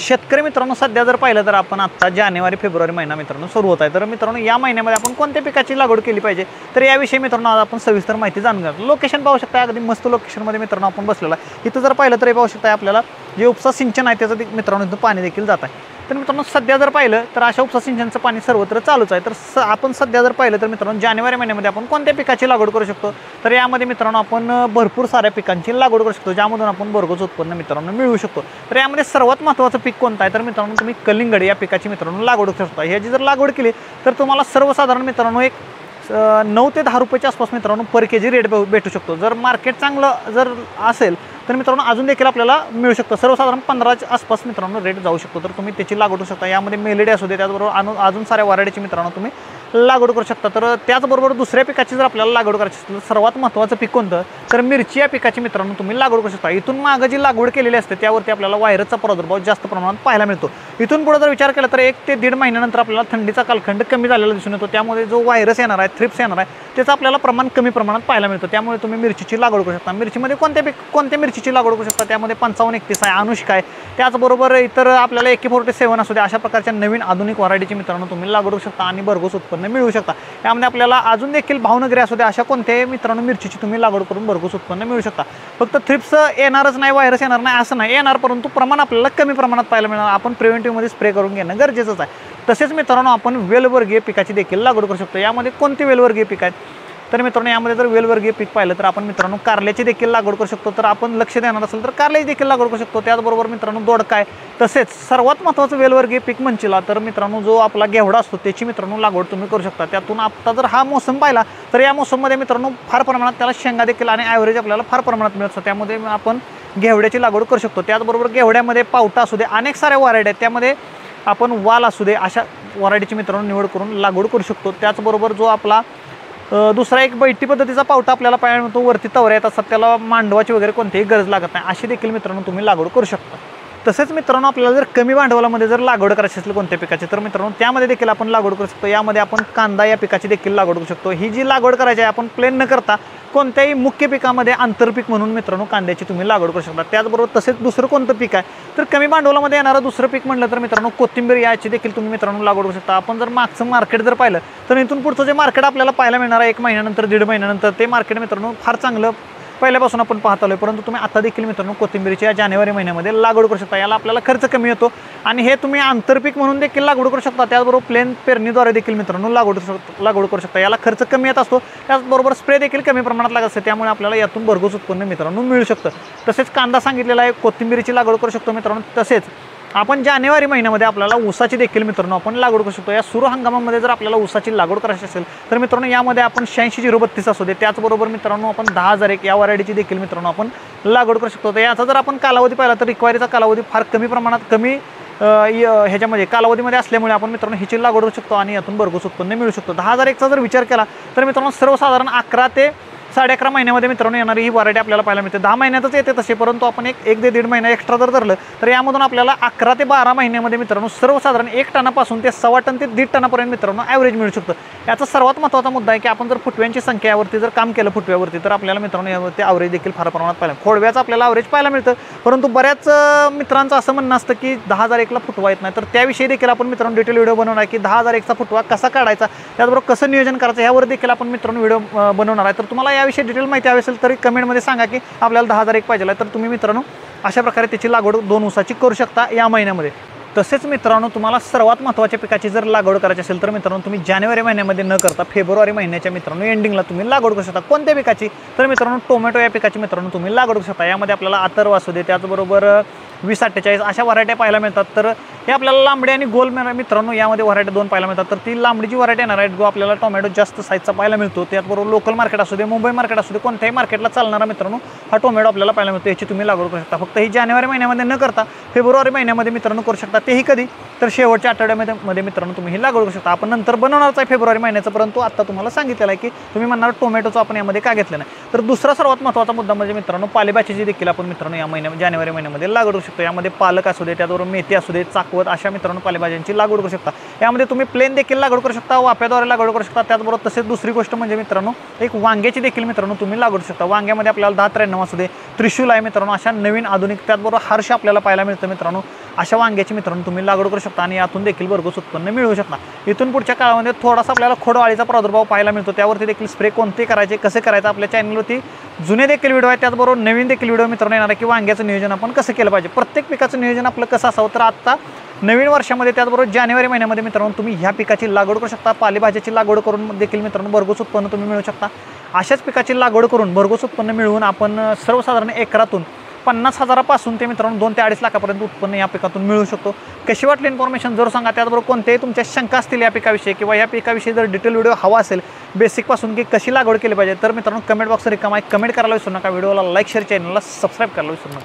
शेतकरी मित्रांनो सध्या जर पाहिलं तर आपण आता जानेवारी फेब्रुवारी महिना मित्रांनो सुरू होत आहे। तर मित्रांनो या महिन्यामध्ये आपण कोणत्या पिकाची लागवड केली पाहिजे तर याविषयी मित्रांनो आज आपण सविस्तर माहिती जाणून घेऊ। लोकेशन पाहू शकता, अगदी मस्त लोकेशनमध्ये मित्रांनो आपण बसलेला आहे। इथं जर पाहिलं तर हे पाहू शकता आपल्याला जे उपसा सिंचन आहे त्याचं मित्रांनो इथं पाणी देखील जात आहे। तर मित्रांनो सध्या जर पाहिलं तर अशा उपसा सिंचनचं पाणी सर्वत्र चालूच आहे। तर आपण सध्या जर पाहिलं तर मित्रांनो जानेवारी महिन्यामध्ये आपण कोणत्या पिकाची लागवड करू शकतो तर यामध्ये मित्रांनो आपण भरपूर साऱ्या पिकांची लागवड करू शकतो, ज्यामधून आपण भरघोस उत्पन्न मित्रांनो मिळवू शकतो। तर यामध्ये सर्वात महत्त्वाचं पीक कोणतं आहे तर मित्रांनो तुम्ही कलिंगड या पिकाची मित्रांनो लागवड करू शकता। ह्याची जर लागवड केली तर तुम्हाला सर्वसाधारण मित्रांनो एक 9 ते 10 रुपयाच्या आसपास मित्रांनो पर केजी रेट भेटू शकतो। जर मार्केट चांगलं जर असेल तर मित्रांनो अजून देखील आपल्याला मिळू शकतं, सर्वसाधारण 15च्या आसपास मित्रांनो रेट जाऊ शकतो। तर तुम्ही त्याची लागवड करू शकता। यामध्ये मेलेडी असू दे, त्याचबरोबर अजून साऱ्या व्हरायटीची मित्रांनो तुम्ही लागवड करू शकता। तर त्याचबरोबर दुसऱ्या पिकाची जर आपल्याला लागवड करायची असेल तर सर्वात महत्त्वाचं पीक कोणतं तर मिरची या पिकाची मित्रांनो तुम्ही लागवड करू शकता। इथून मागं जी लागवड केलेली असते त्यावरती आपल्याला व्हायरसचा प्रादुर्भाव जास्त प्रमाणात पाहायला मिळतो। इथून पुढे जर विचार केला तर 1 ते 1.5 महिन्यानंतर आपल्याला थंडीचा कालखंड कमी झालेला दिसून येतो। त्यामुळे जो व्हायरस येणार आहे, थ्रिप्स येणार आहे, त्याचं आपल्याला प्रमाण कमी प्रमाणात पाहायला मिळतं। त्यामुळे तुम्ही मिरचीची लागवड करू शकता। मिरचीमध्ये कोणत्या मिरचीची लागवड करू शकता त्यामध्ये 5531 आहे, अनुष्का आहे, त्याचबरोबर इतर आपल्याला AK47 असू दे, अशा प्रकारच्या नवीन आधुनिक व्हरायटीची मित्रांनो तुम्ही लागवड करू शकता आणि भरघोस उत्पन्न मिळवू शकता। यामध्ये आपल्याला अजून देखील भावनगरी असू दे, अशा कोणत्याही मित्रांनो मिरचीची तुम्ही लागवड करून भरघोस उत्पन्न मिळवू शकता। फक्त थ्रिप्स येणारच नाही, व्हायरस येणार नाही असं नाही, येणार परंतु प्रमाण आपल्याला कमी प्रमाणात पाहायला मिळणार। आपण प्रिव्हेंटिव्हमध्ये स्प्रे करून घेणं गरजेचंच आहे। तसेच मित्रांनो आपण वेलवर्गीय पिकाची देखील लागवड करू शकतो। यामध्ये कोणते वेलवर्गीय पीक आहेत तर मित्रांनो यामध्ये जर वेलवर्गीय पीक पाहिलं तर आपण मित्रांनो कारल्याची देखील लागवड करू शकतो। तर आपण लक्ष देणार असेल तर कारल्याची देखील लागवड करू शकतो। त्याचबरोबर मित्रांनो दोडका आहे, तसेच सर्वात महत्त्वाचं वेलवर्गीय पीक म्हणशीला तर मित्रांनो जो आपला घेवडा असतो त्याची मित्रांनो लागवड तुम्ही करू शकता। त्यातून आता जर हा मोसम पाहिला तर या मोसममध्ये मित्रांनो फार प्रमाणात त्याला शेंगा देखील आणि ॲव्हरेज आपल्याला फार प्रमाणात मिळत असतो, त्यामध्ये आपण घेवड्याची लागवड करू शकतो। त्याचबरोबर घेवड्यामध्ये पावटा असू दे, अनेक साऱ्या व्हरायटी आहेत, त्यामध्ये आपण वाल असू दे अशा व्हरायटीची मित्रांनो निवड करून लागवड करू शकतो। त्याचबरोबर जो आपला दुसरा एक बैठी पद्धतीचा पावटा आपल्याला पाहायला मिळतो, वरती तवऱ्या येत असतात, त्याला मांडवाची वगैरे कोणतीही गरज लागत नाही, अशी देखील मित्रांनो तुम्ही लागवड करू शकता। तसेच मित्रांनो आपल्याला जर कमी भांडवलामध्ये जर लागवड करायची असेल कोणत्या पिकाची तर मित्रांनो त्यामध्ये देखील आपण लागवड करू शकतो। यामध्ये आपण कांदा या पिकाची देखील लागवड करू शकतो। ही जी लागवड करायची आहे आपण प्लेन न करता कोणत्याही मुख्य पिकामध्ये आंतरपीक म्हणून मित्रांनो कांद्याची तुम्ही लागवड करू शकता। त्याचबरोबर तसेच दुसरं कोणतं पीक आहे तर कमी भांडवलामध्ये येणारं दुसरं पीक म्हटलं तर मित्रांनो कोथिंबीर याची देखील तुम्ही मित्रांनो लागवड करू शकता। आपण जर मागचं मार्केट जर पाहिलं तर इथून पुढचं जे मार्केट आपल्याला पाहायला मिळणार आहे 1 महिन्यानंतर 1.5 महिन्यानंतर ते मार्केट मित्रांनो फार चांगलं पहिल्यापासून आपण पाहत आलोय, परंतु तुम्ही आता देखील मित्रांनो कोथिंबीरची या जानेवारी महिन्यामध्ये लागवड करू शकता। याला आपल्याला खर्च कमी येतो आणि हे तुम्ही आंतरपीक म्हणून देखील लागवड करू शकता। त्याचबरोबर प्लेन पेरणीद्वारे देखील मित्रांनो लागवड करू शकता। याला खर्च कमी येत असतो, त्याचबरोबर स्प्रे देखील कमी प्रमाणात लागत असते, त्यामुळे आपल्याला यातून भरघोस उत्पन्न मित्रांनो मिळू शकतं। तसेच कांदा सांगितलेला आहे, कोथिंबीरची लागवड करू शकतो मित्रांनो। तसेच आपण जानेवारी महिन्यामध्ये आपल्याला ऊसाची देखील मित्रांनो आपण लागवड करू शकतो। या सुरू हंगामामध्ये जर आपल्याला ऊसाची लागवड करायची असेल तर मित्रांनो यामध्ये आपण 8632 असू दे, त्याचबरोबर मित्रांनो आपण 10001 या व्हरायटीची देखील मित्रांनो आपण लागवड करू शकतो। तर याचा जर आपण कालावधी पाहिला तर रिक्वायरीचा कालावधी फार कमी प्रमाणात कमी ह्याच्यामध्ये कालावधीमध्ये असल्यामुळे आपण मित्रांनो हिची लागवड करू शकतो आणि यातून भरघोस उत्पन्न मिळू शकतो। 10001चा जर विचार केला तर मित्रांनो सर्वसाधारण 11 ते 11.5 महिन्यामध्ये मित्रांनो येणारी ही व्हरायटी आपल्याला पाहायला मिळते। 10 महिन्यातच येते तसे, परंतु आपण 1 ते 1.5 महिना एक्स्ट्रा जर धरलं तर यामधून आपल्याला 11 ते 12 महिन्यामध्ये मित्रांनो सर्वसाधारण 1 टनापासून ते 1.25 टन ते 1.5 टनापर्यंत मित्रांनो ॲव्हरेज मिळू शकतं। याचा सर्वात महत्त्वाचा मुद्दा आहे की आपण जर फुटव्यांची संख्या यावरती जर काम केलं फुटव्यावरती तर आपल्याला मित्रांनो यावरती ॲव्हरेज देखील फार प्रमाणात पाहायला खोडव्याचं आपल्याला ॲव्हरेज पाहायला मिळतं, परंतु बऱ्याच मित्रांचं असं म्हणणं असतं की 10001ला फुटवा येत नाही। तर त्याविषयी देखील आपण मित्रांनो डिटेल व्हिडिओ बनवणार आहे की 10001चा फुटवा कसा काढायचा, त्याचबरोबर कसं नियोजन करायचं यावर देखील आपण मित्रांनो व्हिडिओ बनवणार आहे। तर तुम्हाला याविषयी डिटेल माहिती हवी असेल तरी कमेंटमध्ये सांगा की आपल्याला 10001 पाहिजे आहे, तर तुम्ही मित्रांनो अशा प्रकारे त्याची लागवड 2 ऊसाची करू शकता या महिन्यामध्ये। तसेच मित्रांनो तुम्हाला सर्वात महत्त्वाच्या पिकाची जर लागवड करायची असेल तर मित्रांनो तुम्ही जानेवारी महिन्यामध्ये न करता फेब्रुवारी महिन्याच्या मित्रांनो एंडिंगला तुम्ही लागवड करू शकता। कोणत्या पिकाची तर मित्रांनो टोमॅटो या पिकाची मित्रांनो तुम्ही लागवड करू शकता। यामध्ये आपल्याला अथर्व असू दे, त्याचबरोबर 2048 अशा व्हरायट्या पाहायला मिळतात। तर हे आपल्याला लांबडी आणि गोल मित्रांनो यामध्ये व्हरायटी 2 पाहायला मिळतात। तर ती लांबडीची व्हरायटी येणार आहे जो आपल्याला टोमॅटो जास्त साईजचा पाहायला मिळतो, त्याचबरोबर लोकल मार्केट असू दे, मुंबई मार्केट असू दे, कोणत्याही मार्केटला चालणारा मित्रांनो हा टोमॅटो आपल्याला पाहायला मिळतो, याची तुम्ही लागवड करू शकता। फक्त ही जानेवारी महिन्यामध्ये न करता फेब्रुवारी महिन्यामध्ये मित्रांनो करू शकता। तेही कधी तर शेवटच्या आठवड्यामध्ये मित्रांनो तुम्ही ही लागवड करू शकता. आपण नंतर बनवणारच आहे फेब्रुवारी महिन्याचं, परंतु आता तुम्हाला सांगितलेलं आहे की तुम्ही म्हणणार टोमॅटोचं आपण यामध्ये का घेतलं नाही. तर दुसरा सर्वात महत्त्वाचा मुद्दा म्हणजे मित्रांनो पालेभाजीची देखील आपण मित्रांनो या महिन्यात जानेवारी महिन्यामध्ये लागवड करू शकतो. यामध्ये पालक असू दे, त्याचबरोबर मेथी असू दे, चाकवत अशा मित्रांनो पालेभाज्यांची लागवड करू शकता. यामध्ये तुम्ही प्लेन देखील लागवड करू शकता, वाफ्याद्वारे लागवड करू शकता. त्याचबरोबर तसेच दुसरी गोष्ट म्हणजे मित्रांनो एक वांग्याची देखील मित्रांनो तुम्ही लागवड करू शकता. वांग्यामध्ये आपल्याला 1093 असू दे, त्रिशूल आहे मित्रांनो, अशा नवीन आधुनिक त्याचबरोबर हर्ष आपल्याला पाहायला मिळतं मित्रांनो. अशा वांग्याची मित्रांनो तुम्ही लागवड करू शकता आणि यातून देखील भरघोस उत्पन्न मिळवू शकता. इथून पुढच्या काळामध्ये थोडासा आपल्याला खोडअळीचा प्रादुर्भाव पाहायला मिळतो, त्यावरती देखील स्प्रे कोणते करायचे, कसे करायचं आपल्या चॅनलवरती जुने देखील व्हिडिओ आहेत, त्याचबरोबर नवीन देखील व्हिडिओ मित्रांनो येणार आहे की वांग्याचं नियोजन आपण कसं केलं पाहिजे. प्रत्येक पिकाचं नियोजन आपलं कसं असावं, तर आता नवीन वर्षामध्ये त्याचबरोबर जानेवारी महिन्यामध्ये मित्रांनो तुम्ही ह्या पिकाची लागवड करू शकता. पालेभाज्याची लागवड करून देखील मित्रांनो भरघोस उत्पन्न तुम्ही मिळवू शकता. अशाच पिकाची लागवड करून भरघोस उत्पन्न मिळवून आपण सर्वसाधारण एकरातून 50,000पासून ते मित्रांनो 2 ते 2.5 लाखापर्यंत उत्पन्न या पिकातून मिळू शकतो. कशी वाटली इन्फॉर्मेशन जरूर सांगा. त्याचबरोबर कोणत्याही तुमच्या शंका असतील या पिकाविषयी किंवा या पिकाविषयी जर डिटेल व्हिडिओ हवा असेल बेसिकपासून की कशी लागवड केली पाहिजे, तर मित्रांनो कमेंट बॉक्स रिकामा आहे, कमेंट करायला विसरू नका. व्हिडिओला लाईक शेअर, चॅनलला सबस्क्राईब करायला विसरू नका.